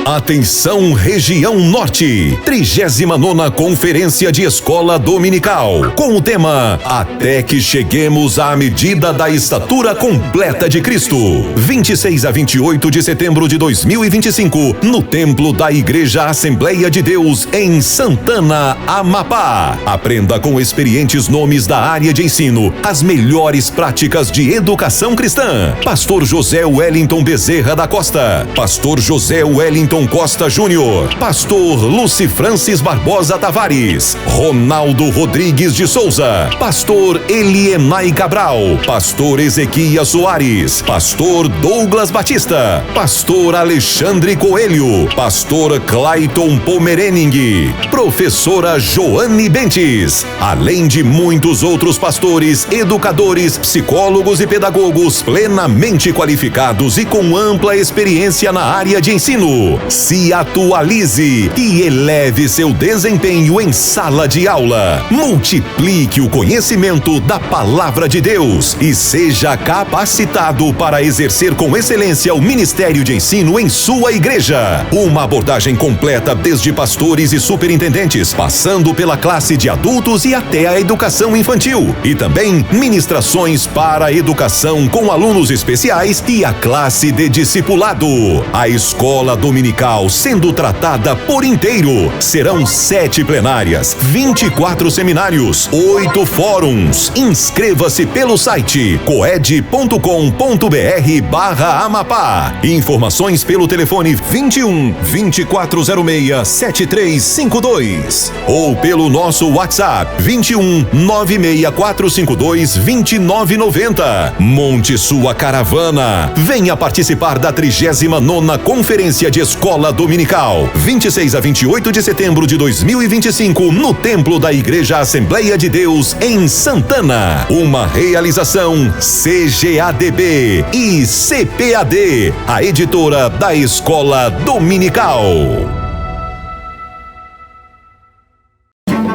Atenção, região norte, 39ª Conferência de Escola Dominical, com o tema Até que cheguemos à medida da estatura completa de Cristo, 26 a 28 de setembro de 2025, no Templo da Igreja Assembleia de Deus, em Santana, Amapá. Aprenda com experientes nomes da área de ensino as melhores práticas de educação cristã. Pastor José Wellington Bezerra da Costa, Pastor José Wellington Costa Júnior, Pastor Luci Francis Barbosa Tavares, Ronaldo Rodrigues de Souza, Pastor Elienay Cabral, Pastor Ezequias Soares, Pastor Douglas Batista, Pastor Alexandre Coelho, Pastor Clayton Pomerening, Professora Joane Bentes, além de muitos outros pastores, educadores, psicólogos e pedagogos plenamente qualificados e com ampla experiência na área de ensino. Se atualize e eleve seu desempenho em sala de aula. Multiplique o conhecimento da Palavra de Deus e seja capacitado para exercer com excelência o ministério de ensino em sua igreja. Uma abordagem completa desde pastores e superintendentes, passando pela classe de adultos e até a educação infantil. E também ministrações para a educação com alunos especiais e a classe de discipulado. A escola dominical sendo tratada por inteiro. Serão 7 plenárias, 24 seminários, 8 fóruns. Inscreva-se pelo site coed.com.br/Amapá. Informações pelo telefone 21 2406 7352 ou pelo nosso WhatsApp 21 96452 2990. Monte sua caravana. Venha participar da 39ª Conferência de Escola Dominical, 26 a 28 de setembro de 2025, no Templo da Igreja Assembleia de Deus, em Santana. Uma realização CGADB e CPAD, a editora da Escola Dominical.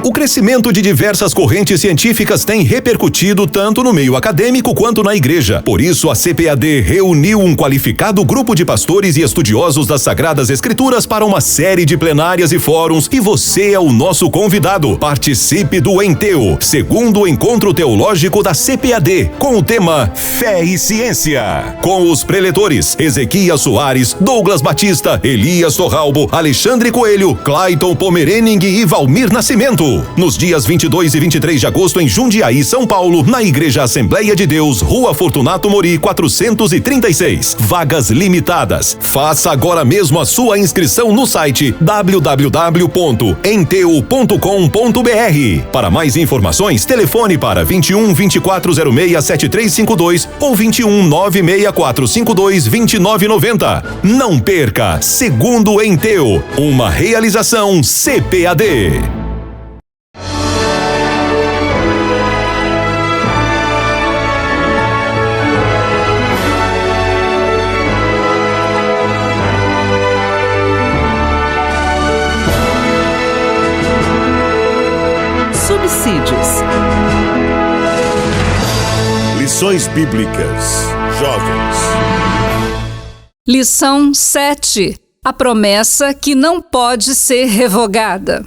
O crescimento de diversas correntes científicas tem repercutido tanto no meio acadêmico quanto na igreja. Por isso, a CPAD reuniu um qualificado grupo de pastores e estudiosos das Sagradas Escrituras para uma série de plenárias e fóruns, e você é o nosso convidado. Participe do Enteu, segundo encontro teológico da CPAD, com o tema Fé e Ciência, com os preletores Ezequias Soares, Douglas Batista, Elias Torralbo, Alexandre Coelho, Clayton Pomerening e Valmir Nascimento. Nos dias 22 e 23 de agosto em Jundiaí, São Paulo, na Igreja Assembleia de Deus, Rua Fortunato Mori, 436. Vagas limitadas. Faça agora mesmo a sua inscrição no site www.enteu.com.br. Para mais informações, telefone para 21 2406 7352 ou 21 96452 2990. Não perca, segundo Enteu, uma realização CPAD. Subsídios. Lições Bíblicas. Jovens. Lição 7. A promessa que não pode ser revogada.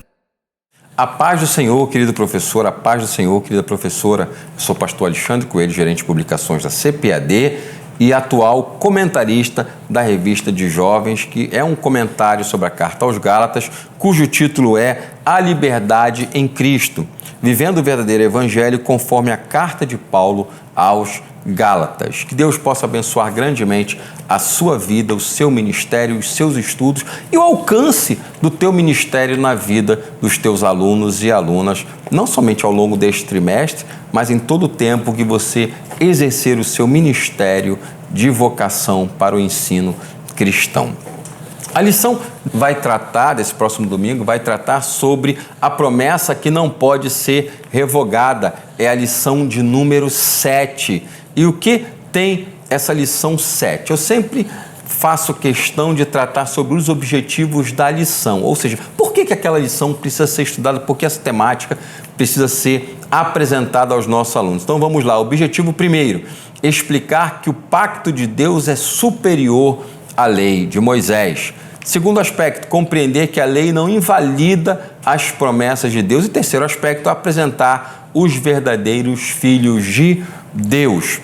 A paz do Senhor, querido professor, a paz do Senhor, querida professora. Eu sou o pastor Alexandre Coelho, gerente de publicações da CPAD e atual comentarista da revista de jovens, que é um comentário sobre a Carta aos Gálatas, cujo título é A Liberdade em Cristo, vivendo o verdadeiro evangelho conforme a Carta de Paulo aos Gálatas. Que Deus possa abençoar grandemente a sua vida, o seu ministério, os seus estudos e o alcance do teu ministério na vida dos teus alunos e alunas, não somente ao longo deste trimestre, mas em todo o tempo que você exercer o seu ministério de vocação para o ensino cristão. A lição vai tratar, desse próximo domingo, vai tratar sobre a promessa que não pode ser revogada. É a lição de número 7. E o que tem essa lição 7? Eu sempre faço questão de tratar sobre os objetivos da lição, ou seja, por que aquela lição precisa ser estudada, por que essa temática precisa ser apresentada aos nossos alunos. Então vamos lá, objetivo primeiro, explicar que o pacto de Deus é superior à lei de Moisés. Segundo aspecto, compreender que a lei não invalida as promessas de Deus. E terceiro aspecto, apresentar os verdadeiros filhos de Deus.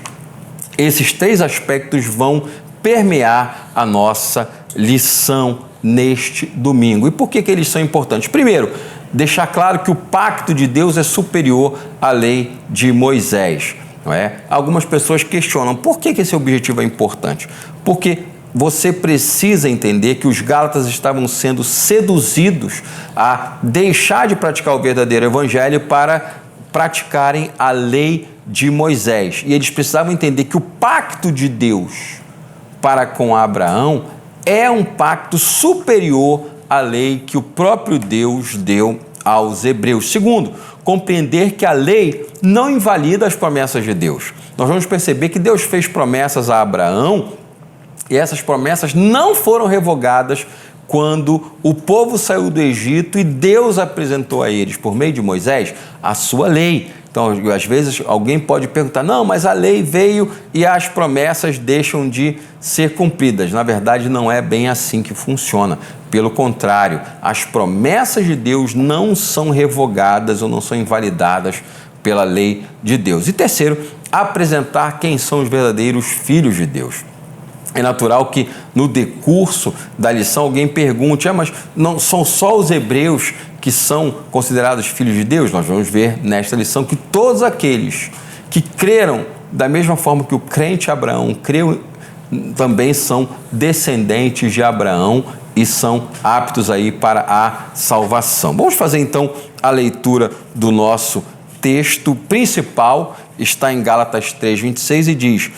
Esses três aspectos vão permear a nossa lição neste domingo. E por que eles são importantes? Primeiro, deixar claro que o pacto de Deus é superior à lei de Moisés. Não é? Algumas pessoas questionam por que esse objetivo é importante. Porque você precisa entender que os gálatas estavam sendo seduzidos a deixar de praticar o verdadeiro evangelho para praticarem a lei de Moisés. E eles precisavam entender que o pacto de Deus para com Abraão é um pacto superior à lei que o próprio Deus deu aos hebreus. Segundo, compreender que a lei não invalida as promessas de Deus. Nós vamos perceber que Deus fez promessas a Abraão e essas promessas não foram revogadas quando o povo saiu do Egito e Deus apresentou a eles, por meio de Moisés, a sua lei. Então, às vezes, alguém pode perguntar, não, mas a lei veio e as promessas deixam de ser cumpridas. Na verdade, não é bem assim que funciona. Pelo contrário, as promessas de Deus não são revogadas ou não são invalidadas pela lei de Deus. E terceiro, apresentar quem são os verdadeiros filhos de Deus. É natural que no decurso da lição alguém pergunte, mas não são só os hebreus que são considerados filhos de Deus? Nós vamos ver nesta lição que todos aqueles que creram da mesma forma que o crente Abraão creu, também são descendentes de Abraão e são aptos aí para a salvação. Vamos fazer então a leitura do nosso texto principal, está em Gálatas 3:26 e diz: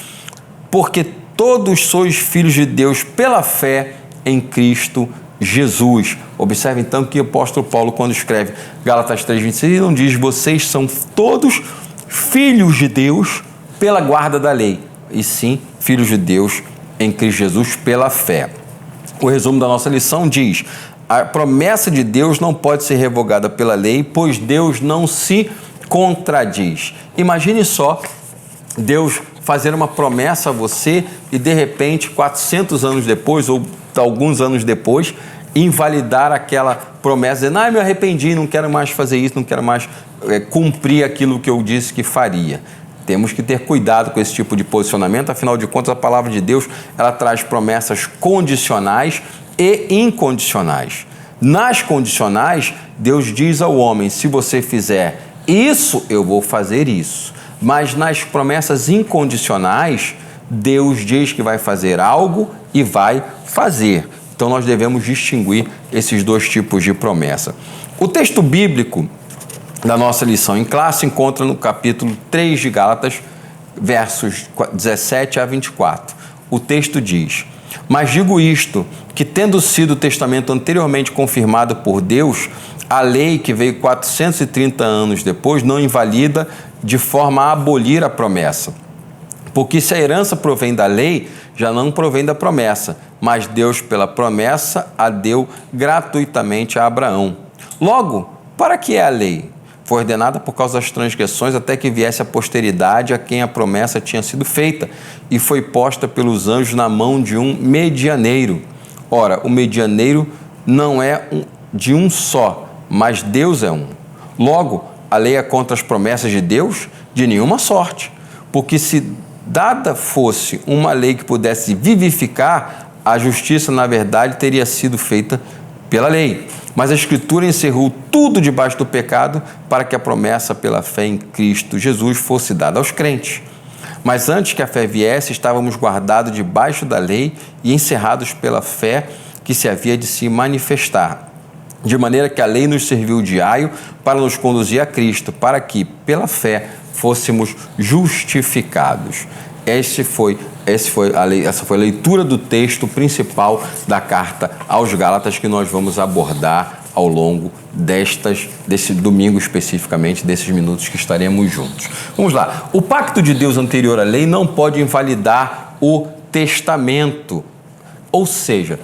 porque todos sois filhos de Deus pela fé em Cristo Jesus. Observe então que o apóstolo Paulo, quando escreve Gálatas 3:26, ele não diz vocês são todos filhos de Deus pela guarda da lei, e sim filhos de Deus em Cristo Jesus pela fé. O resumo da nossa lição diz: a promessa de Deus não pode ser revogada pela lei, pois Deus não se contradiz. Imagine só Deus fazer uma promessa a você e de repente 400 anos depois ou alguns anos depois invalidar aquela promessa, dizendo, eu me arrependi, não quero mais fazer isso, não quero mais cumprir aquilo que eu disse que faria. Temos que ter cuidado com esse tipo de posicionamento, afinal de contas a palavra de Deus ela traz promessas condicionais e incondicionais. Nas condicionais, Deus diz ao homem, se você fizer isso, eu vou fazer isso. Mas nas promessas incondicionais, Deus diz que vai fazer algo e vai fazer. Então nós devemos distinguir esses dois tipos de promessa. O texto bíblico da nossa lição em classe encontra no capítulo 3 de Gálatas, versos 17 a 24. O texto diz: mas digo isto, que tendo sido o testamento anteriormente confirmado por Deus, a lei que veio 430 anos depois não invalida de forma a abolir a promessa. Porque se a herança provém da lei, já não provém da promessa, mas Deus, pela promessa, a deu gratuitamente a Abraão. Logo, para que é a lei? Foi ordenada por causa das transgressões até que viesse a posteridade a quem a promessa tinha sido feita e foi posta pelos anjos na mão de um medianeiro. Ora, o medianeiro não é de um só, mas Deus é um. Logo, a lei é contra as promessas de Deus? De nenhuma sorte. Porque se dada fosse uma lei que pudesse vivificar, a justiça, na verdade, teria sido feita pela lei. Mas a Escritura encerrou tudo debaixo do pecado para que a promessa pela fé em Cristo Jesus fosse dada aos crentes. Mas antes que a fé viesse, estávamos guardados debaixo da lei e encerrados pela fé que se havia de se manifestar. De maneira que a lei nos serviu de aio para nos conduzir a Cristo, para que, pela fé, fôssemos justificados. Essa foi a leitura do texto principal da carta aos Gálatas que nós vamos abordar ao longo desse domingo especificamente, desses minutos que estaremos juntos. Vamos lá. O pacto de Deus anterior à lei não pode invalidar o testamento. Ou seja,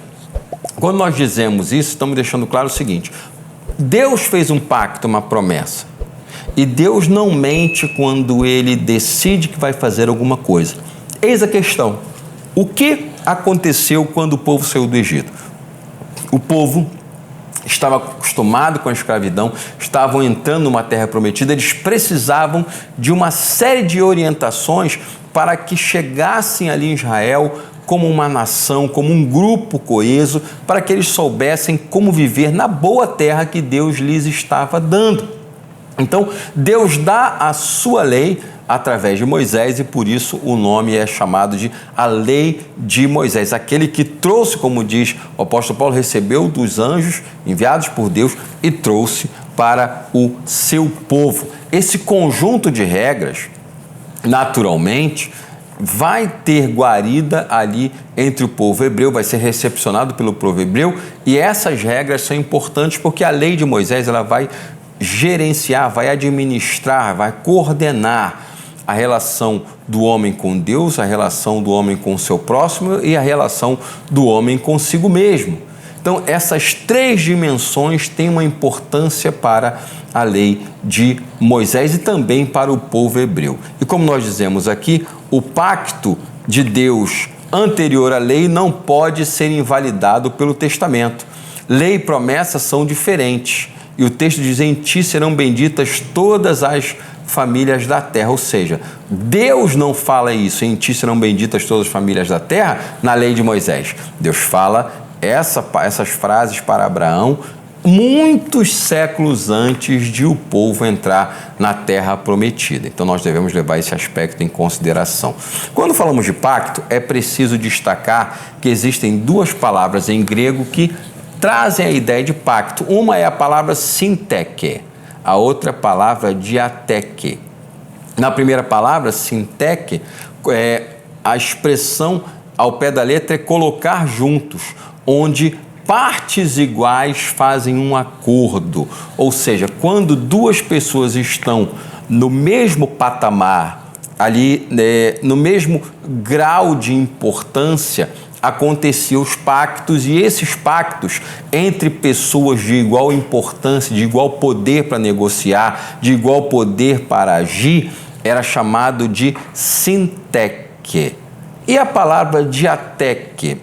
quando nós dizemos isso, estamos deixando claro o seguinte: Deus fez um pacto, uma promessa. E Deus não mente quando Ele decide que vai fazer alguma coisa. Eis a questão. O que aconteceu quando o povo saiu do Egito? O povo estava acostumado com a escravidão, estavam entrando numa terra prometida, eles precisavam de uma série de orientações para que chegassem ali em Israel como uma nação, como um grupo coeso, para que eles soubessem como viver na boa terra que Deus lhes estava dando. Então, Deus dá a sua lei através de Moisés e por isso o nome é chamado de a lei de Moisés. Aquele que trouxe, como diz o apóstolo Paulo, recebeu dos anjos enviados por Deus e trouxe para o seu povo. Esse conjunto de regras, naturalmente, vai ter guarida ali entre o povo hebreu, vai ser recepcionado pelo povo hebreu, e essas regras são importantes porque a lei de Moisés ela vai gerenciar, vai administrar, vai coordenar a relação do homem com Deus, a relação do homem com o seu próximo e a relação do homem consigo mesmo. Então, essas três dimensões têm uma importância para a lei de Moisés e também para o povo hebreu. E como nós dizemos aqui, o pacto de Deus anterior à lei não pode ser invalidado pelo testamento. Lei e promessa são diferentes. E o texto diz, em ti serão benditas todas as famílias da terra. Ou seja, Deus não fala isso, em ti serão benditas todas as famílias da terra, na lei de Moisés. Deus fala essas frases para Abraão muitos séculos antes de o povo entrar na terra prometida. Então nós devemos levar esse aspecto em consideração. Quando falamos de pacto, é preciso destacar que existem duas palavras em grego que trazem a ideia de pacto. Uma é a palavra sinteke, a outra palavra diateke. Na primeira palavra, sinteke, a expressão ao pé da letra é colocar juntos, onde partes iguais fazem um acordo. Ou seja, quando duas pessoas estão no mesmo patamar, ali, no mesmo grau de importância, aconteciam os pactos, e esses pactos entre pessoas de igual importância, de igual poder para negociar, de igual poder para agir, era chamado de sinteke. E a palavra diateke?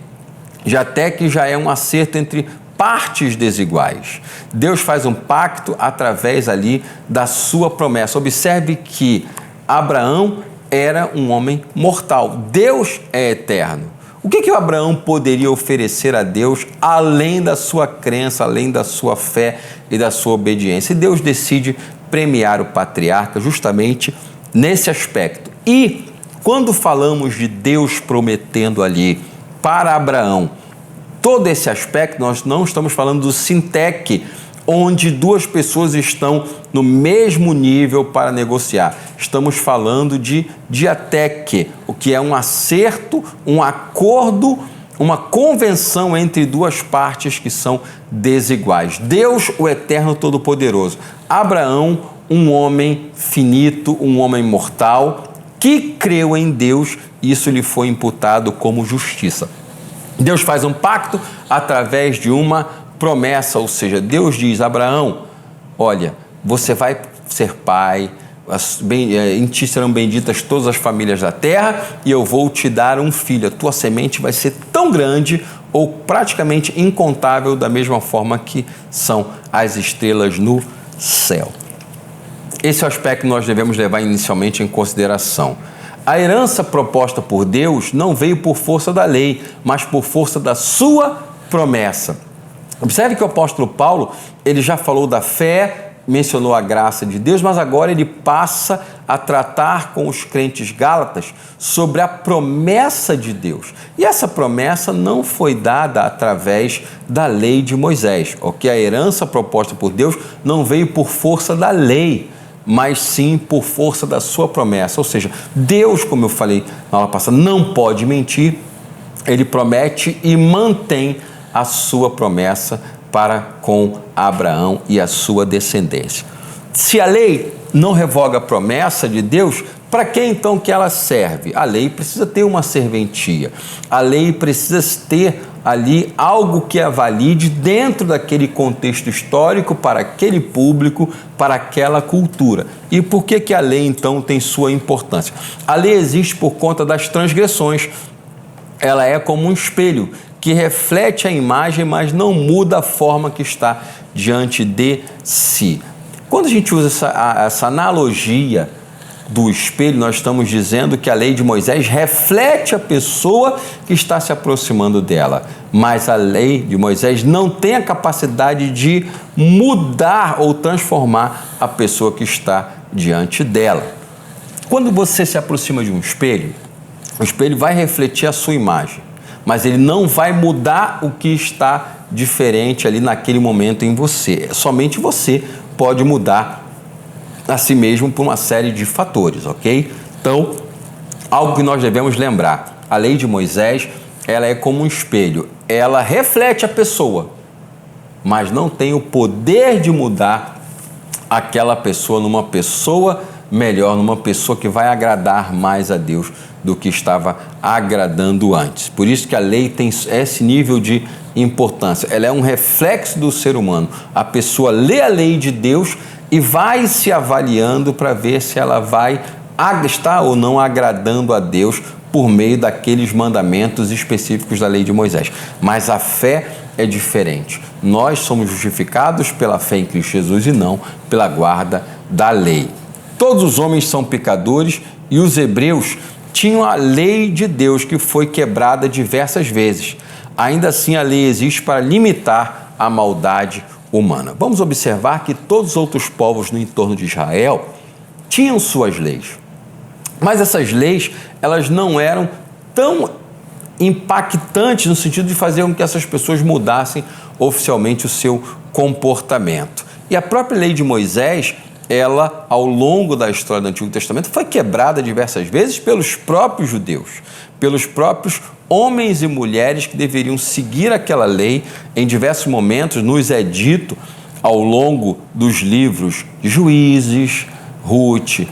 Diateke já é um acerto entre partes desiguais. Deus faz um pacto através ali da sua promessa. Observe que Abraão era um homem mortal. Deus é eterno. O que o Abraão poderia oferecer a Deus além da sua crença, além da sua fé e da sua obediência? E Deus decide premiar o patriarca justamente nesse aspecto. E quando falamos de Deus prometendo ali para Abraão todo esse aspecto, nós não estamos falando do sinteke, onde duas pessoas estão no mesmo nível para negociar. Estamos falando de diateke, o que é um acerto, um acordo, uma convenção entre duas partes que são desiguais. Deus, o Eterno Todo-Poderoso. Abraão, um homem finito, um homem mortal, que creu em Deus, e isso lhe foi imputado como justiça. Deus faz um pacto através de uma promessa, ou seja, Deus diz a Abraão, olha, você vai ser pai, em ti serão benditas todas as famílias da terra e eu vou te dar um filho. A tua semente vai ser tão grande ou praticamente incontável da mesma forma que são as estrelas no céu. Esse é o aspecto que nós devemos levar inicialmente em consideração. A herança proposta por Deus não veio por força da lei, mas por força da sua promessa. Observe que o apóstolo Paulo, ele já falou da fé, mencionou a graça de Deus, mas agora ele passa a tratar com os crentes gálatas sobre a promessa de Deus. E essa promessa não foi dada através da lei de Moisés, ok? A herança proposta por Deus não veio por força da lei, mas sim por força da sua promessa. Ou seja, Deus, como eu falei na aula passada, não pode mentir, ele promete e mantém a sua promessa para com Abraão e a sua descendência. Se a lei não revoga a promessa de Deus, para que então que ela serve? A lei precisa ter uma serventia, a lei precisa ter ali algo que a valide dentro daquele contexto histórico, para aquele público, para aquela cultura. E por que a lei então tem sua importância? A lei existe por conta das transgressões. Ela é como um espelho que reflete a imagem, mas não muda a forma que está diante de si. Quando a gente usa essa analogia do espelho, nós estamos dizendo que a lei de Moisés reflete a pessoa que está se aproximando dela, mas a lei de Moisés não tem a capacidade de mudar ou transformar a pessoa que está diante dela. Quando você se aproxima de um espelho, o espelho vai refletir a sua imagem, mas ele não vai mudar o que está diferente ali naquele momento em você. Somente você pode mudar a si mesmo por uma série de fatores, ok? Então, algo que nós devemos lembrar, a lei de Moisés, ela é como um espelho, ela reflete a pessoa, mas não tem o poder de mudar aquela pessoa numa pessoa melhor, numa pessoa que vai agradar mais a Deus do que estava agradando antes. Por isso que a lei tem esse nível de importância, ela é um reflexo do ser humano. A pessoa lê a lei de Deus e vai se avaliando para ver se ela vai estar ou não agradando a Deus por meio daqueles mandamentos específicos da lei de Moisés. Mas a fé é diferente. Nós somos justificados pela fé em Cristo Jesus e não pela guarda da lei. Todos os homens são pecadores e os hebreus tinham a lei de Deus que foi quebrada diversas vezes. Ainda assim, a lei existe para limitar a maldade humana. Vamos observar que todos os outros povos no entorno de Israel tinham suas leis. Mas essas leis, elas não eram tão impactantes no sentido de fazer com que essas pessoas mudassem oficialmente o seu comportamento. E a própria lei de Moisés, ela, ao longo da história do Antigo Testamento, foi quebrada diversas vezes pelos próprios judeus, pelos próprios homens e mulheres que deveriam seguir aquela lei. Em diversos momentos nos é dito, ao longo dos livros de Juízes, Ruth,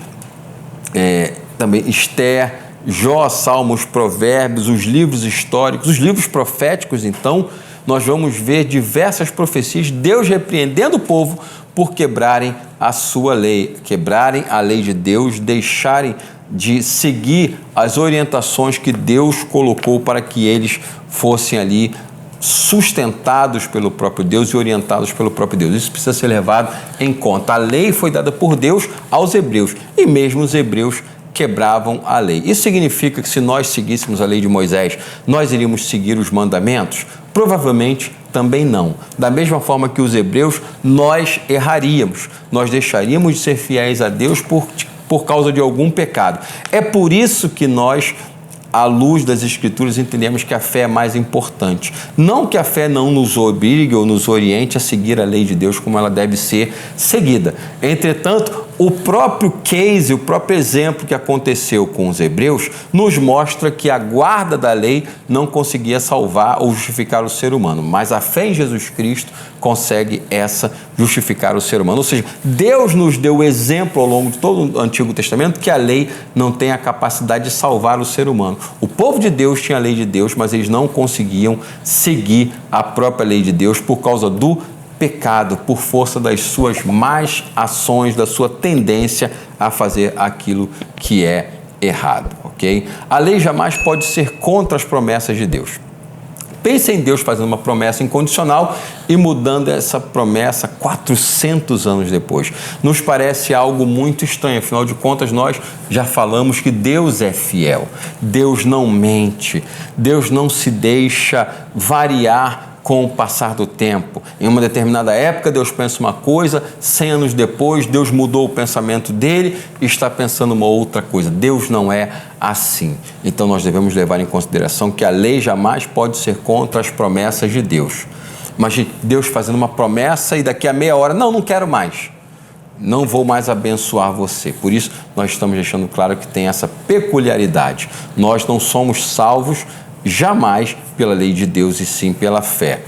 também Esther, Jó, Salmos, Provérbios, os livros históricos, os livros proféticos, então, nós vamos ver diversas profecias, Deus repreendendo o povo por quebrarem a sua lei, quebrarem a lei de Deus, deixarem de seguir as orientações que Deus colocou para que eles fossem ali sustentados pelo próprio Deus e orientados pelo próprio Deus. Isso precisa ser levado em conta. A lei foi dada por Deus aos hebreus e mesmo os hebreus quebravam a lei. Isso significa que se nós seguíssemos a lei de Moisés, nós iríamos seguir os mandamentos? Provavelmente também não. Da mesma forma que os hebreus, nós erraríamos. Nós deixaríamos de ser fiéis a Deus por causa de algum pecado. É por isso que nós, à luz das Escrituras, entendemos que a fé é mais importante. Não que a fé não nos obrigue ou nos oriente a seguir a lei de Deus como ela deve ser seguida. Entretanto, o próprio case, o próprio exemplo que aconteceu com os hebreus nos mostra que a guarda da lei não conseguia salvar ou justificar o ser humano, mas a fé em Jesus Cristo consegue justificar o ser humano. Ou seja, Deus nos deu o exemplo ao longo de todo o Antigo Testamento que a lei não tem a capacidade de salvar o ser humano. O povo de Deus tinha a lei de Deus, mas eles não conseguiam seguir a própria lei de Deus por causa do pecado, por força das suas más ações, da sua tendência a fazer aquilo que é errado, ok? A lei jamais pode ser contra as promessas de Deus. Pense em Deus fazendo uma promessa incondicional e mudando essa promessa 400 anos depois. Nos parece algo muito estranho, afinal de contas nós já falamos que Deus é fiel, Deus não mente, Deus não se deixa variar com o passar do tempo. Em uma determinada época, Deus pensa uma coisa, 100 anos depois, Deus mudou o pensamento dele e está pensando uma outra coisa. Deus não é assim. Então, nós devemos levar em consideração que a lei jamais pode ser contra as promessas de Deus. Imagine Deus fazendo uma promessa e daqui a meia hora, não quero mais. Não vou mais abençoar você. Por isso, nós estamos deixando claro que tem essa peculiaridade. Nós não somos salvos jamais pela lei de Deus e sim pela fé.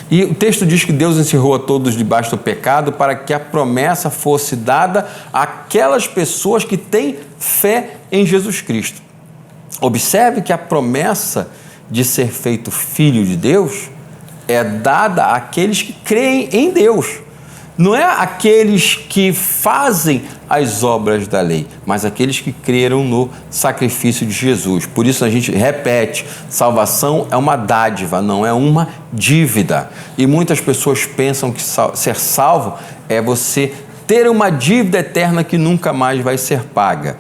E o texto diz que Deus encerrou a todos debaixo do pecado para que a promessa fosse dada àquelas pessoas que têm fé em Jesus Cristo. Observe que a promessa de ser feito filho de Deus é dada àqueles que creem em Deus. Não é aqueles que fazem as obras da lei, mas aqueles que creram no sacrifício de Jesus. Por isso a gente repete, salvação é uma dádiva, não é uma dívida. E muitas pessoas pensam que ser salvo é você ter uma dívida eterna que nunca mais vai ser paga.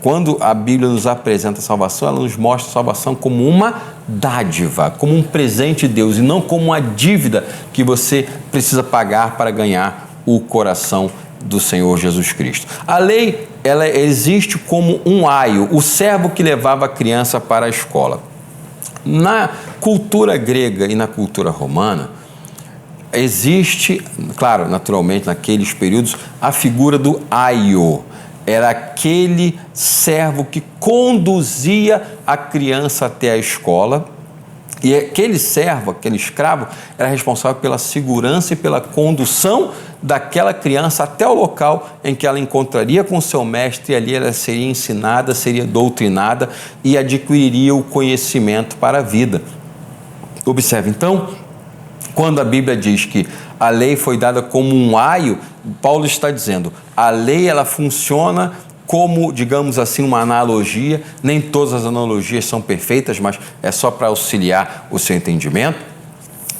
Quando a Bíblia nos apresenta a salvação, ela nos mostra a salvação como uma dádiva, como um presente de Deus e não como uma dívida que você precisa pagar para ganhar o coração do Senhor Jesus Cristo. A lei, ela existe como um aio, o servo que levava a criança para a escola. Na cultura grega e na cultura romana, existe, claro, naturalmente, naqueles períodos, a figura do aio. Era aquele servo que conduzia a criança até a escola. E aquele servo, aquele escravo, era responsável pela segurança e pela condução daquela criança até o local em que ela encontraria com seu mestre, e ali ela seria ensinada, seria doutrinada e adquiriria o conhecimento para a vida. Observe, então, quando a Bíblia diz que a lei foi dada como um aio, Paulo está dizendo, a lei ela funciona como, digamos assim, uma analogia. Nem todas as analogias são perfeitas, mas é só para auxiliar o seu entendimento.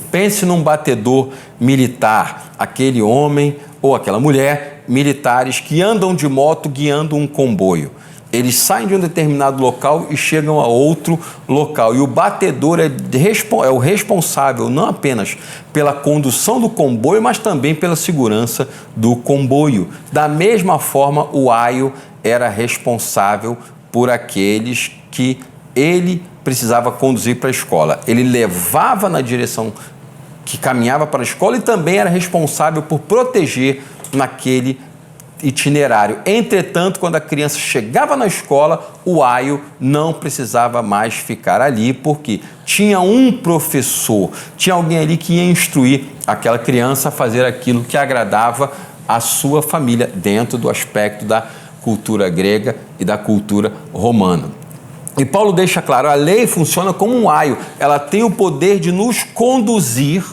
Pense num batedor militar, aquele homem ou aquela mulher militares que andam de moto guiando um comboio. Eles saem de um determinado local e chegam a outro local. E o batedor é o responsável não apenas pela condução do comboio, mas também pela segurança do comboio. Da mesma forma, o aio era responsável por aqueles que ele precisava conduzir para a escola. Ele levava na direção que caminhava para a escola e também era responsável por proteger naquele itinerário. Entretanto, quando a criança chegava na escola, o aio não precisava mais ficar ali, porque tinha um professor, tinha alguém ali que ia instruir aquela criança a fazer aquilo que agradava a sua família, dentro do aspecto da cultura grega e da cultura romana. E Paulo deixa claro, a lei funciona como um aio, ela tem o poder de nos conduzir.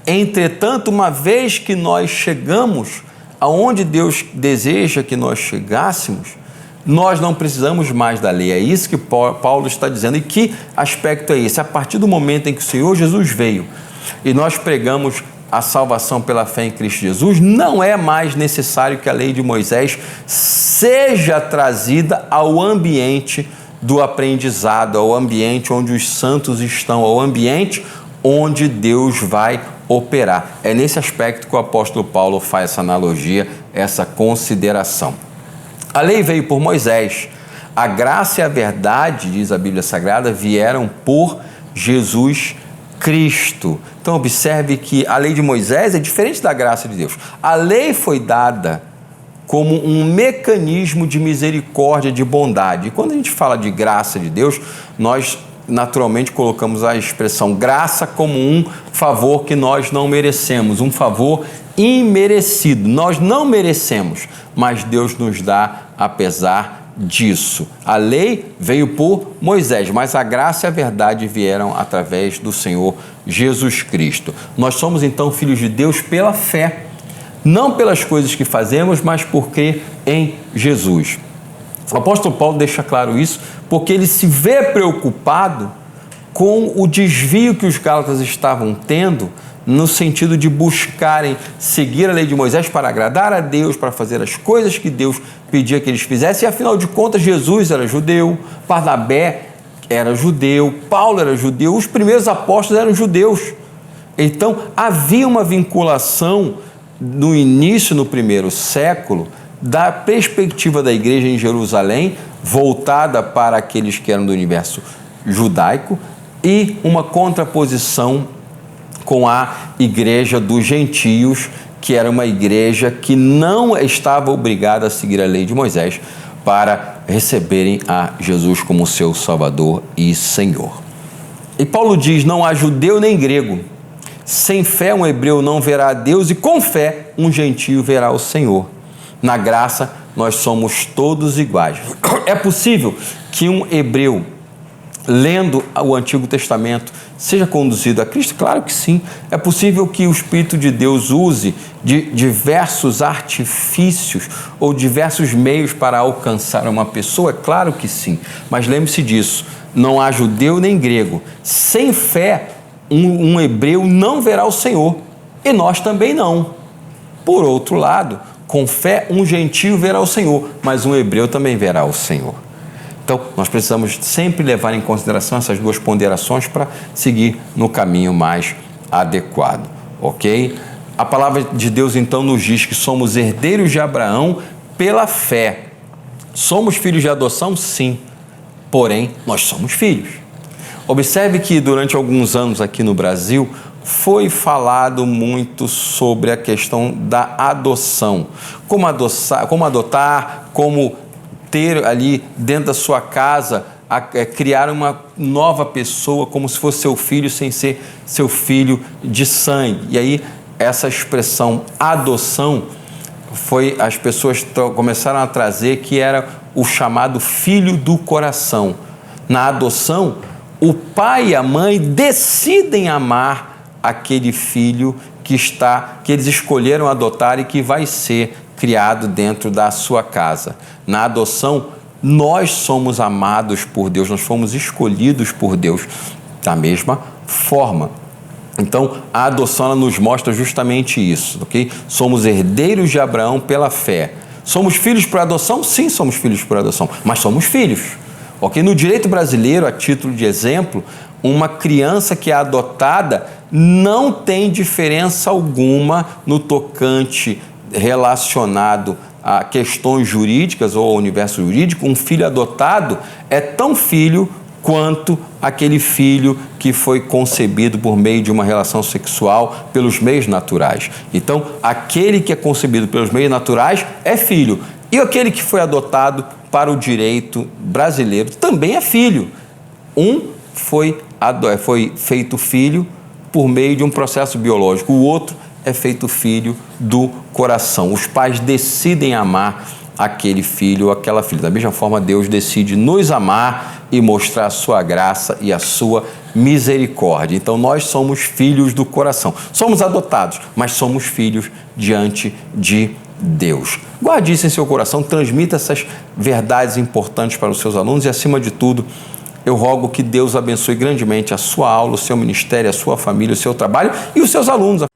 Entretanto, uma vez que nós chegamos aonde Deus deseja que nós chegássemos, nós não precisamos mais da lei. É isso que Paulo está dizendo. E que aspecto é esse? A partir do momento em que o Senhor Jesus veio e nós pregamos a salvação pela fé em Cristo Jesus, não é mais necessário que a lei de Moisés seja trazida ao ambiente do aprendizado, ao ambiente onde os santos estão, ao ambiente onde Deus vai operar. É nesse aspecto que o apóstolo Paulo faz essa analogia, essa consideração. A lei veio por Moisés, a graça e a verdade, diz a Bíblia Sagrada, vieram por Jesus Cristo. Então observe que a lei de Moisés é diferente da graça de Deus. A lei foi dada como um mecanismo de misericórdia, de bondade. E quando a gente fala de graça de Deus, nós naturalmente colocamos a expressão graça como um favor que nós não merecemos, um favor imerecido. Nós não merecemos, mas Deus nos dá apesar disso. A lei veio por Moisés, mas a graça e a verdade vieram através do Senhor Jesus Cristo. Nós somos então filhos de Deus pela fé, não pelas coisas que fazemos, mas por crer em Jesus. O apóstolo Paulo deixa claro isso porque ele se vê preocupado com o desvio que os gálatas estavam tendo no sentido de buscarem seguir a lei de Moisés para agradar a Deus, para fazer as coisas que Deus pedia que eles fizessem. E afinal de contas, Jesus era judeu, Barnabé era judeu, Paulo era judeu, os primeiros apóstolos eram judeus. Então, havia uma vinculação no início, no primeiro século, da perspectiva da igreja em Jerusalém, voltada para aqueles que eram do universo judaico, e uma contraposição com a igreja dos gentios, que era uma igreja que não estava obrigada a seguir a lei de Moisés para receberem a Jesus como seu Salvador e Senhor. E Paulo diz, não há judeu nem grego, sem fé um hebreu não verá a Deus e com fé um gentio verá o Senhor. Na graça, nós somos todos iguais. É possível que um hebreu lendo o Antigo Testamento, seja conduzido a Cristo? Claro que sim. É possível que o Espírito de Deus use de diversos artifícios ou diversos meios para alcançar uma pessoa? Claro que sim. Mas lembre-se disso, não há judeu nem grego. Sem fé, um hebreu não verá o Senhor, e nós também não. Por outro lado, com fé, um gentio verá o Senhor, mas um hebreu também verá o Senhor. Então, nós precisamos sempre levar em consideração essas duas ponderações para seguir no caminho mais adequado, ok? A palavra de Deus, então, nos diz que somos herdeiros de Abraão pela fé. Somos filhos de adoção? Sim. Porém, nós somos filhos. Observe que durante alguns anos aqui no Brasil foi falado muito sobre a questão da adoção. Como adotar, como ter ali dentro da sua casa, criar uma nova pessoa como se fosse seu filho, sem ser seu filho de sangue. E aí, essa expressão adoção, as pessoas começaram a trazer que era o chamado filho do coração. Na adoção, o pai e a mãe decidem amar aquele filho que eles escolheram adotar e que vai ser criado dentro da sua casa. Na adoção, nós somos amados por Deus, nós fomos escolhidos por Deus da mesma forma. Então, a adoção ela nos mostra justamente isso, ok? Somos herdeiros de Abraão pela fé. Somos filhos por adoção? Sim, somos filhos por adoção, mas somos filhos. Ok? No direito brasileiro, a título de exemplo, uma criança que é adotada não tem diferença alguma no tocante relacionado a questões jurídicas ou ao universo jurídico. Um filho adotado é tão filho quanto aquele filho que foi concebido por meio de uma relação sexual pelos meios naturais. Então, aquele que é concebido pelos meios naturais é filho. E aquele que foi adotado para o direito brasileiro também é filho. Um foi feito filho por meio de um processo biológico, o outro é feito filho do coração. Os pais decidem amar aquele filho ou aquela filha. Da mesma forma, Deus decide nos amar e mostrar a sua graça e a sua misericórdia. Então, nós somos filhos do coração. Somos adotados, mas somos filhos diante de Deus. Guarde isso em seu coração, transmita essas verdades importantes para os seus alunos e, acima de tudo, eu rogo que Deus abençoe grandemente a sua aula, o seu ministério, a sua família, o seu trabalho e os seus alunos.